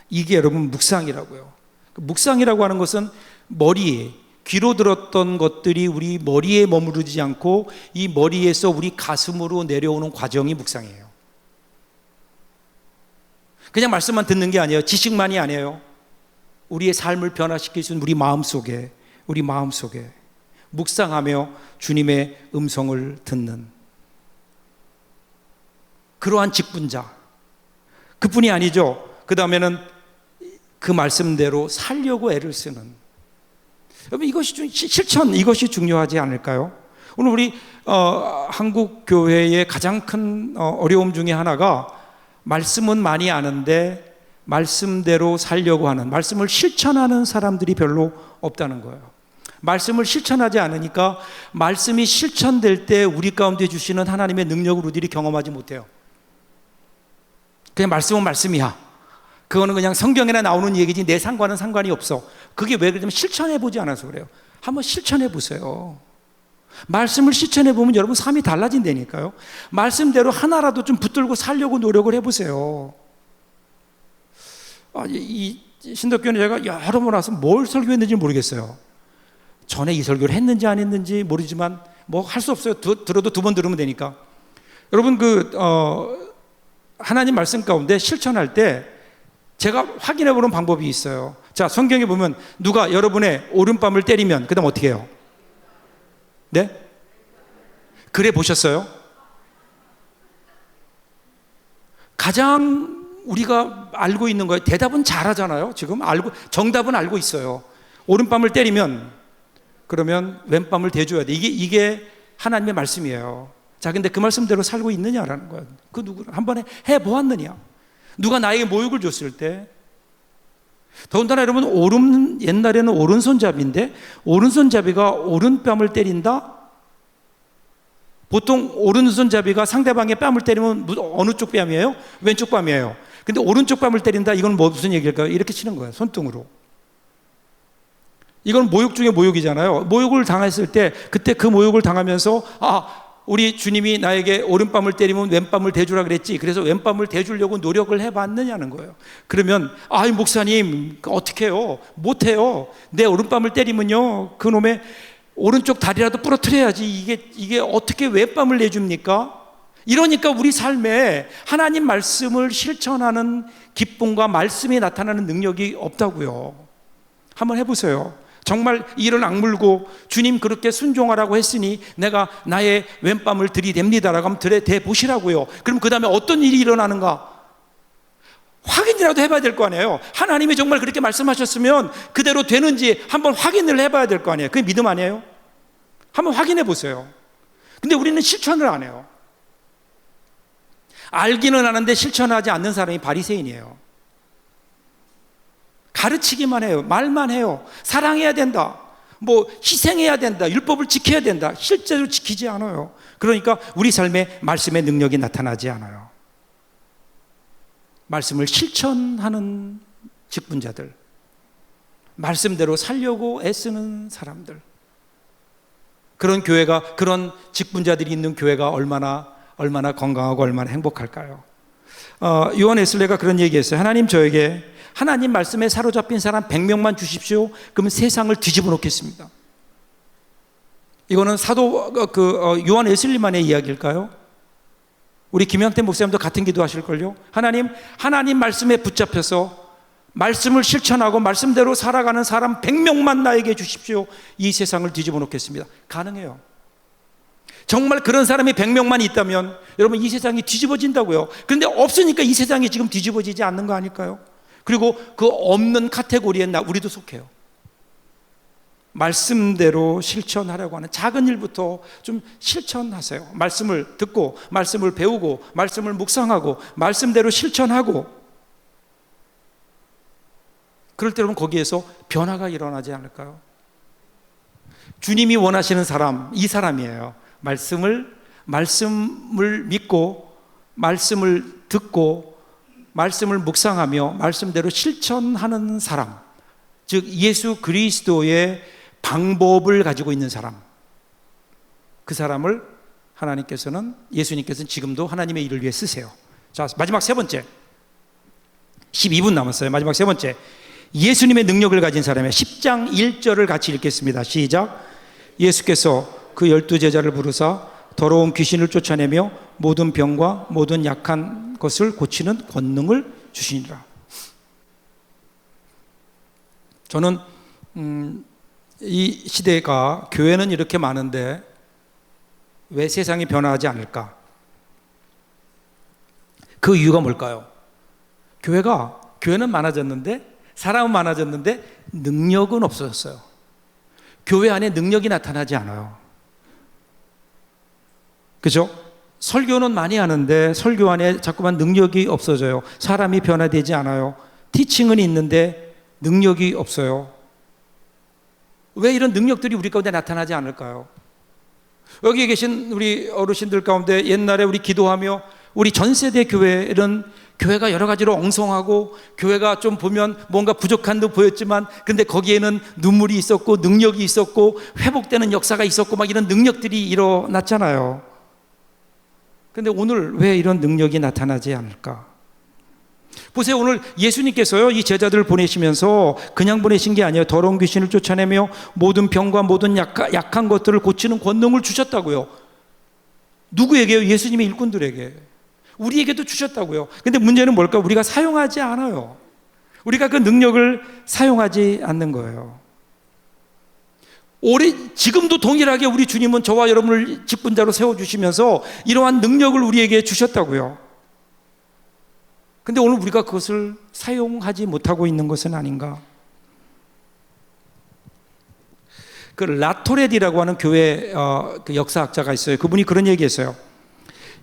이게 여러분 묵상이라고요. 묵상이라고 하는 것은 머리에, 귀로 들었던 것들이 우리 머리에 머무르지 않고 이 머리에서 우리 가슴으로 내려오는 과정이 묵상이에요. 그냥 말씀만 듣는 게 아니에요. 지식만이 아니에요. 우리의 삶을 변화시킬 수 있는 우리 마음속에 묵상하며 주님의 음성을 듣는 그러한 직분자, 그뿐이 아니죠. 그 다음에는 그 말씀대로 살려고 애를 쓰는, 여러분 이것이 실천, 이것이 중요하지 않을까요? 오늘 우리 한국 교회의 가장 큰 어려움 중에 하나가 말씀은 많이 아는데 말씀대로 살려고 하는, 말씀을 실천하는 사람들이 별로 없다는 거예요. 말씀을 실천하지 않으니까 말씀이 실천될 때 우리 가운데 주시는 하나님의 능력을 우리들이 경험하지 못해요. 그냥 말씀은 말씀이야. 그거는 그냥 성경에나 나오는 얘기지 내 상관은 상관이 없어. 그게 왜 그러냐면 실천해보지 않아서 그래요. 한번 실천해보세요. 말씀을 실천해보면 여러분 삶이 달라진다니까요. 말씀대로 하나라도 좀 붙들고 살려고 노력을 해보세요. 이 신덕교는 제가 여러 번 와서 뭘 설교했는지 모르겠어요. 전에 이 설교를 했는지 안 했는지 모르지만 뭐 할 수 없어요. 들어도 두 번 들으면 되니까. 여러분 하나님 말씀 가운데 실천할 때 제가 확인해 보는 방법이 있어요. 자, 성경에 보면 누가 여러분의 오른뺨을 때리면 그 다음 어떻게 해요? 네? 그래 보셨어요? 가장 우리가 알고 있는 거예요. 대답은 잘하잖아요. 지금 정답은 알고 있어요. 오른뺨을 때리면 그러면 왼뺨을 대줘야 돼. 이게 하나님의 말씀이에요. 자, 근데 그 말씀대로 살고 있느냐라는 거예요. 그 누구를 한 번에 해보았느냐? 누가 나에게 모욕을 줬을 때, 더군다나 여러분 옛날에는 오른손잡이인데 오른손잡이가 오른뺨을 때린다? 보통 오른손잡이가 상대방의 뺨을 때리면 어느 쪽 뺨이에요? 왼쪽 뺨이에요. 근데 오른쪽 뺨을 때린다? 이건 무슨 얘기일까요? 이렇게 치는 거예요. 손등으로. 이건 모욕 중에 모욕이잖아요. 모욕을 당했을 때 그때 그 모욕을 당하면서 우리 주님이 나에게 오른뺨을 때리면 왼뺨을 대주라 그랬지. 그래서 왼뺨을 대주려고 노력을 해봤느냐는 거예요. 그러면 목사님 어떻게 해요? 못해요. 내 오른뺨을 때리면요 그놈의 오른쪽 다리라도 부러뜨려야지. 이게 어떻게 왼뺨을 내줍니까? 이러니까 우리 삶에 하나님 말씀을 실천하는 기쁨과 말씀이 나타나는 능력이 없다고요. 한번 해보세요. 정말 이를 악물고 주님 그렇게 순종하라고 했으니 내가 나의 왼뺨을 들이댑니다라고 하면 들이대보시라고요. 그럼 그 다음에 어떤 일이 일어나는가? 확인이라도 해봐야 될 거 아니에요. 하나님이 정말 그렇게 말씀하셨으면 그대로 되는지 한번 확인을 해봐야 될 거 아니에요. 그게 믿음 아니에요? 한번 확인해 보세요. 근데 우리는 실천을 안 해요. 알기는 아는데 실천하지 않는 사람이 바리새인이에요. 가르치기만 해요. 말만 해요. 사랑해야 된다. 뭐 희생해야 된다. 율법을 지켜야 된다. 실제로 지키지 않아요. 그러니까 우리 삶에 말씀의 능력이 나타나지 않아요. 말씀을 실천하는 직분자들, 말씀대로 살려고 애쓰는 사람들, 그런 교회가, 그런 직분자들이 있는 교회가 얼마나 건강하고 얼마나 행복할까요? 요한 웨슬레가 그런 얘기했어요. 하나님, 저에게 하나님 말씀에 사로잡힌 사람 100명만 주십시오. 그러면 세상을 뒤집어 놓겠습니다. 이거는 사도 요한 웨슬리만의 이야기일까요? 우리 김영태 목사님도 같은 기도하실걸요? 하나님 말씀에 붙잡혀서 말씀을 실천하고 말씀대로 살아가는 사람 100명만 나에게 주십시오. 이 세상을 뒤집어 놓겠습니다. 가능해요. 정말 그런 사람이 100명만 있다면 여러분, 이 세상이 뒤집어진다고요. 그런데 없으니까 이 세상이 지금 뒤집어지지 않는 거 아닐까요? 그리고 그 없는 카테고리에 우리도 속해요. 말씀대로 실천하려고 하는 작은 일부터 좀 실천하세요. 말씀을 듣고, 말씀을 배우고, 말씀을 묵상하고, 말씀대로 실천하고, 그럴 때 여러분, 거기에서 변화가 일어나지 않을까요? 주님이 원하시는 사람, 이 사람이에요. 말씀을 믿고, 말씀을 듣고, 말씀을 묵상하며 말씀대로 실천하는 사람, 즉 예수 그리스도의 방법을 가지고 있는 사람, 그 사람을 예수님께서는 지금도 하나님의 일을 위해 쓰세요. 자, 마지막 세 번째, 12분 남았어요. 마지막 세 번째, 예수님의 능력을 가진 사람의 10장 1절을 같이 읽겠습니다. 시작. 예수께서 그 12제자를 부르사 더러운 귀신을 쫓아내며 모든 병과 모든 약한 것을 고치는 권능을 주시니라. 저는 이 시대가, 교회는 이렇게 많은데 왜 세상이 변화하지 않을까? 그 이유가 뭘까요? 교회는 많아졌는데, 사람은 많아졌는데 능력은 없어졌어요. 교회 안에 능력이 나타나지 않아요. 그죠? 설교는 많이 하는데 설교 안에 자꾸만 능력이 없어져요. 사람이 변화되지 않아요. 티칭은 있는데 능력이 없어요. 왜 이런 능력들이 우리 가운데 나타나지 않을까요? 여기 계신 우리 어르신들 가운데 옛날에 우리 기도하며 우리 전 세대 교회는 교회가 여러 가지로 엉성하고 교회가 좀 보면 뭔가 부족한 듯 보였지만, 근데 거기에는 눈물이 있었고 능력이 있었고 회복되는 역사가 있었고 막 이런 능력들이 일어났잖아요. 근데 오늘 왜 이런 능력이 나타나지 않을까? 보세요. 오늘 예수님께서요, 이 제자들을 보내시면서 그냥 보내신 게 아니에요. 더러운 귀신을 쫓아내며 모든 병과 모든 약한 것들을 고치는 권능을 주셨다고요. 누구에게요? 예수님의 일꾼들에게. 우리에게도 주셨다고요. 근데 문제는 뭘까? 우리가 사용하지 않아요. 우리가 그 능력을 사용하지 않는 거예요. 지금도 동일하게 우리 주님은 저와 여러분을 직분자로 세워주시면서 이러한 능력을 우리에게 주셨다고요. 근데 오늘 우리가 그것을 사용하지 못하고 있는 것은 아닌가? 그 라토레디라고 하는 교회 그 역사학자가 있어요. 그분이 그런 얘기했어요.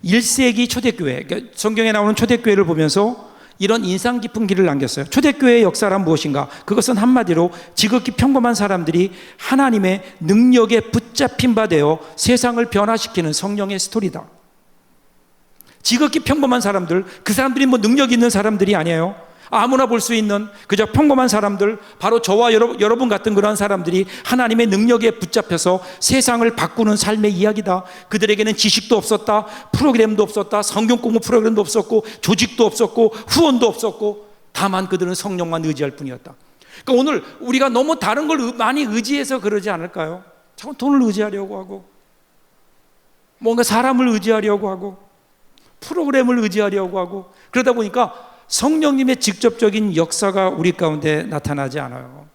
1세기 초대교회, 그러니까 성경에 나오는 초대교회를 보면서 이런 인상 깊은 길을 남겼어요. 초대교회의 역사란 무엇인가? 그것은 한마디로 지극히 평범한 사람들이 하나님의 능력에 붙잡힌 바 되어 세상을 변화시키는 성령의 스토리다. 지극히 평범한 사람들, 그 사람들이 뭐 능력 있는 사람들이 아니에요. 아무나 볼 수 있는 그저 평범한 사람들, 바로 저와 여러분 같은 그런 사람들이 하나님의 능력에 붙잡혀서 세상을 바꾸는 삶의 이야기다. 그들에게는 지식도 없었다, 프로그램도 없었다, 성경 공부 프로그램도 없었고, 조직도 없었고, 후원도 없었고, 다만 그들은 성령만 의지할 뿐이었다. 그러니까 오늘 우리가 너무 다른 걸 많이 의지해서 그러지 않을까요? 자꾸 돈을 의지하려고 하고, 뭔가 사람을 의지하려고 하고, 프로그램을 의지하려고 하고, 그러다 보니까 성령님의 직접적인 역사가 우리 가운데 나타나지 않아요.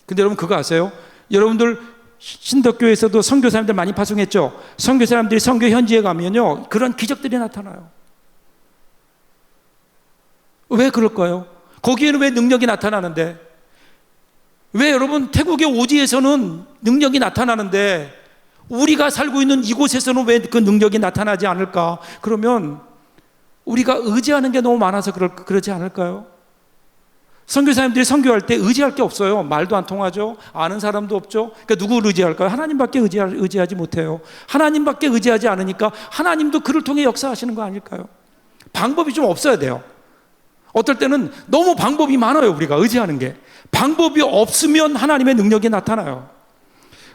근데 여러분 그거 아세요? 여러분들 신덕교에서도 선교사님들 많이 파송했죠? 선교사람들이 선교 현지에 가면요, 그런 기적들이 나타나요. 왜 그럴까요? 거기에는 왜 능력이 나타나는데, 왜 여러분 태국의 오지에서는 능력이 나타나는데 우리가 살고 있는 이곳에서는 왜 그 능력이 나타나지 않을까? 그러면 우리가 의지하는 게 너무 많아서 그러지 않을까요? 선교사님들이 선교할 때 의지할 게 없어요. 말도 안 통하죠. 아는 사람도 없죠. 그러니까 누구를 의지할까요? 하나님밖에 의지하지 못해요. 하나님밖에 의지하지 않으니까 하나님도 그를 통해 역사하시는 거 아닐까요? 방법이 좀 없어야 돼요. 어떨 때는 너무 방법이 많아요. 우리가 의지하는 게. 방법이 없으면 하나님의 능력이 나타나요.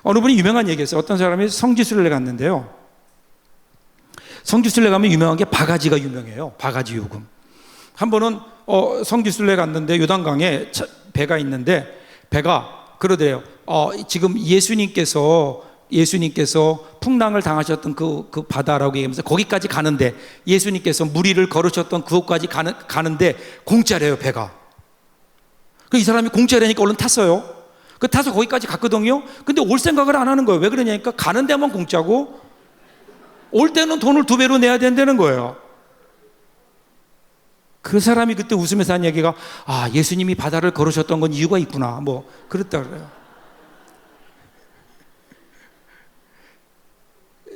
어느 분이 유명한 얘기했어요. 어떤 사람이 성지순례 갔는데요. 성지순례 가면 유명한 게 바가지가 유명해요. 바가지 요금. 한 번은 성지순례 갔는데 요단강에 배가 있는데 배가 그러대요. 지금 예수님께서 풍랑을 당하셨던 그 바다라고 얘기하면서 거기까지 가는데 예수님께서 무리를 걸으셨던 그곳까지 가는데 공짜래요, 배가. 이 사람이 공짜라니까 얼른 탔어요. 타서 거기까지 갔거든요. 근데 올 생각을 안 하는 거예요. 왜 그러냐니까 가는 데만 공짜고 올 때는 돈을 2배로 내야 된다는 거예요. 그 사람이 그때 웃으면서 한 얘기가 예수님이 바다를 걸으셨던 건 이유가 있구나. 뭐 그랬다 그래요.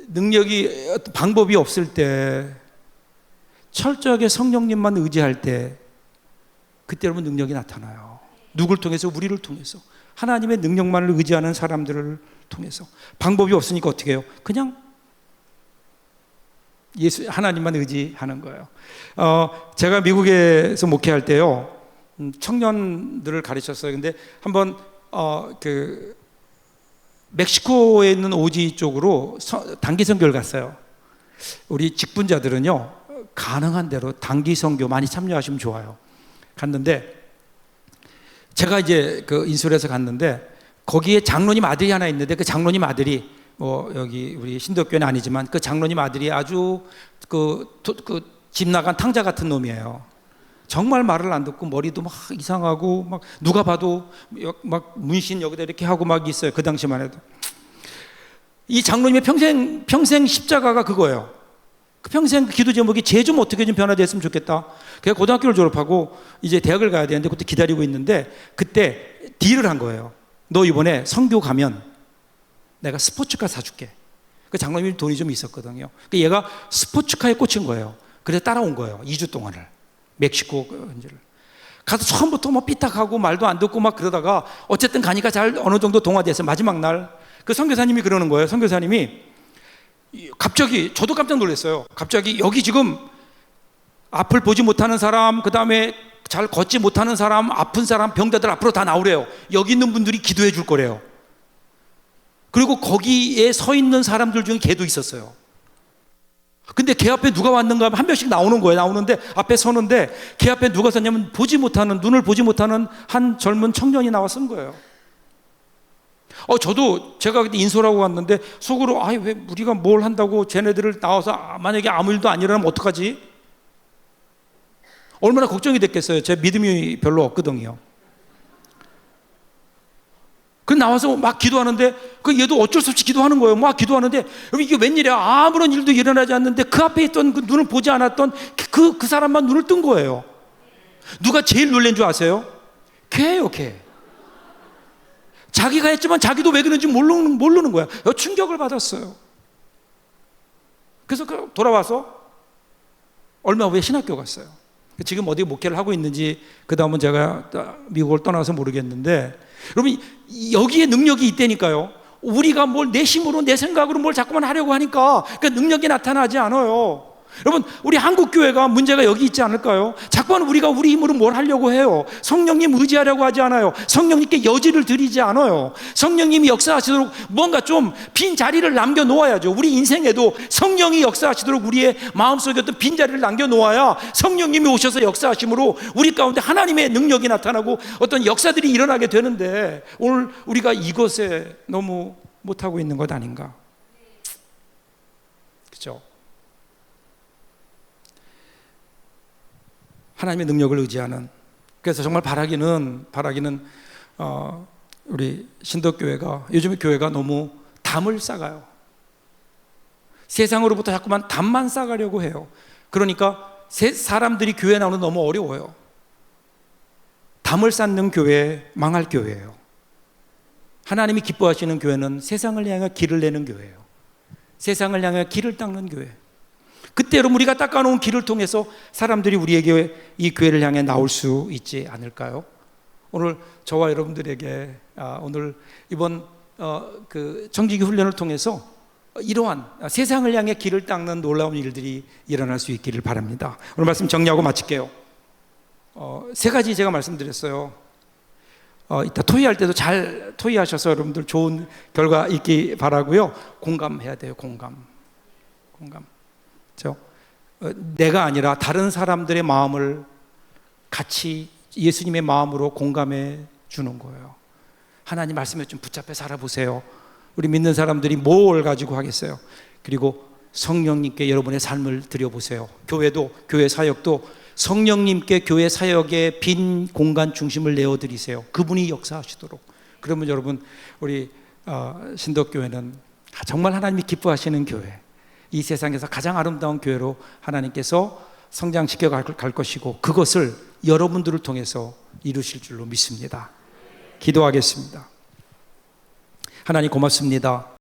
능력이 방법이 없을 때 철저하게 성령님만 의지할 때 그때 여러분 능력이 나타나요. 누굴 통해서? 우리를 통해서. 하나님의 능력만을 의지하는 사람들을 통해서. 방법이 없으니까 어떻게 해요? 그냥 하나님만 의지하는 거예요. 제가 미국에서 목회할 때요, 청년들을 가르쳤어요. 근데 한번 멕시코에 있는 오지 쪽으로 단기 선교를 갔어요. 우리 직분자들은요, 가능한 대로 단기 선교 많이 참여하시면 좋아요. 갔는데 제가 이제 인솔에서 갔는데 거기에 장로님 아들이 하나 있는데 그 장로님 아들이 여기 우리 신도교는 아니지만 그 장로님 아들이 아주 집 나간 탕자 같은 놈이에요. 정말 말을 안 듣고 머리도 막 이상하고 막 누가 봐도 막 문신 여기다 이렇게 하고 막 있어요. 그 당시만 해도. 이 장로님의 평생 십자가가 그거예요. 그 평생 기도 제목이 쟤 좀 어떻게 좀 변화됐으면 좋겠다. 걔가 고등학교를 졸업하고 이제 대학을 가야 되는데 그때 기다리고 있는데 그때 딜을 한 거예요. 너 이번에 선교 가면 내가 스포츠카 사줄게. 그 장로님이 돈이 좀 있었거든요. 얘가 스포츠카에 꽂힌 거예요. 그래서 따라온 거예요. 2주 동안을. 멕시코 가서 처음부터 뭐 삐딱하고 말도 안 듣고 막 그러다가 어쨌든 가니까 잘 어느 정도 동화돼서 마지막 날 그 선교사님이 그러는 거예요. 선교사님이 갑자기 저도 깜짝 놀랐어요. 갑자기 여기 지금 앞을 보지 못하는 사람, 그 다음에 잘 걷지 못하는 사람, 아픈 사람, 병자들 앞으로 다 나오래요. 여기 있는 분들이 기도해 줄 거래요. 그리고 거기에 서 있는 사람들 중에 걔도 있었어요. 근데 걔 앞에 누가 왔는가 하면 한 명씩 나오는 거예요. 나오는데 앞에 서는데 걔 앞에 누가 섰냐면 눈을 보지 못하는 한 젊은 청년이 나와 쓴 거예요. 저도 제가 그때 인솔하고 갔는데 속으로 왜 우리가 뭘 한다고 쟤네들을 나와서 만약에 아무 일도 안 일어나면 어떡하지? 얼마나 걱정이 됐겠어요. 제 믿음이 별로 없거든요. 그 나와서 막 기도하는데 얘도 어쩔 수 없이 기도하는 거예요. 막 기도하는데 이게 웬일이야? 아무런 일도 일어나지 않는데 그 앞에 있던 그 눈을 보지 않았던 그 사람만 눈을 뜬 거예요. 누가 제일 놀란 줄 아세요? 걔예요, 걔. 자기가 했지만 자기도 왜 그런지 모르는 거야. 충격을 받았어요. 그래서 돌아와서 얼마 후에 신학교 갔어요. 지금 어디 목회를 하고 있는지 그 다음은 제가 미국을 떠나서 모르겠는데, 여러분 여기에 능력이 있다니까요. 우리가 내 힘으로 내 생각으로 뭘 자꾸만 하려고 하니까 그 능력이 나타나지 않아요. 여러분 우리 한국교회가 문제가 여기 있지 않을까요? 자꾸만 우리가 우리 힘으로 뭘 하려고 해요. 성령님 의지하려고 하지 않아요. 성령님께 여지를 드리지 않아요. 성령님이 역사하시도록 뭔가 좀 빈 자리를 남겨놓아야죠. 우리 인생에도 성령이 역사하시도록 우리의 마음속에 어떤 빈 자리를 남겨놓아야 성령님이 오셔서 역사하심으로 우리 가운데 하나님의 능력이 나타나고 어떤 역사들이 일어나게 되는데, 오늘 우리가 이것에 너무 못하고 있는 것 아닌가? 그렇죠? 하나님의 능력을 의지하는. 그래서 정말 바라기는 우리 신도교회가, 요즘 교회가 너무 담을 쌓아요. 세상으로부터 자꾸만 담만 쌓아가려고 해요. 그러니까 사람들이 교회 나오는 너무 어려워요. 담을 쌓는 교회 망할 교회예요. 하나님이 기뻐하시는 교회는 세상을 향해 길을 내는 교회예요. 세상을 향해 길을 닦는 교회. 그때로 우리가 닦아놓은 길을 통해서 사람들이 우리에게 이 교회를 향해 나올 수 있지 않을까요? 오늘 저와 여러분들에게 오늘 이번 그 정직기 훈련을 통해서 이러한 세상을 향해 길을 닦는 놀라운 일들이 일어날 수 있기를 바랍니다. 오늘 말씀 정리하고 마칠게요. 세 가지 제가 말씀드렸어요. 이따 토의할 때도 잘 토의하셔서 여러분들 좋은 결과 있기 바라고요. 공감해야 돼요. 공감. 그렇죠? 내가 아니라 다른 사람들의 마음을 같이 예수님의 마음으로 공감해 주는 거예요. 하나님 말씀에 좀 붙잡혀 살아보세요. 우리 믿는 사람들이 뭘 가지고 하겠어요? 그리고 성령님께 여러분의 삶을 드려보세요. 교회도, 교회 사역도 성령님께 교회 사역의 빈 공간 중심을 내어드리세요. 그분이 역사하시도록. 그러면 여러분, 우리 신덕교회는 정말 하나님이 기뻐하시는 교회, 이 세상에서 가장 아름다운 교회로 하나님께서 성장시켜 갈 것이고, 그것을 여러분들을 통해서 이루실 줄로 믿습니다. 기도하겠습니다. 하나님 고맙습니다.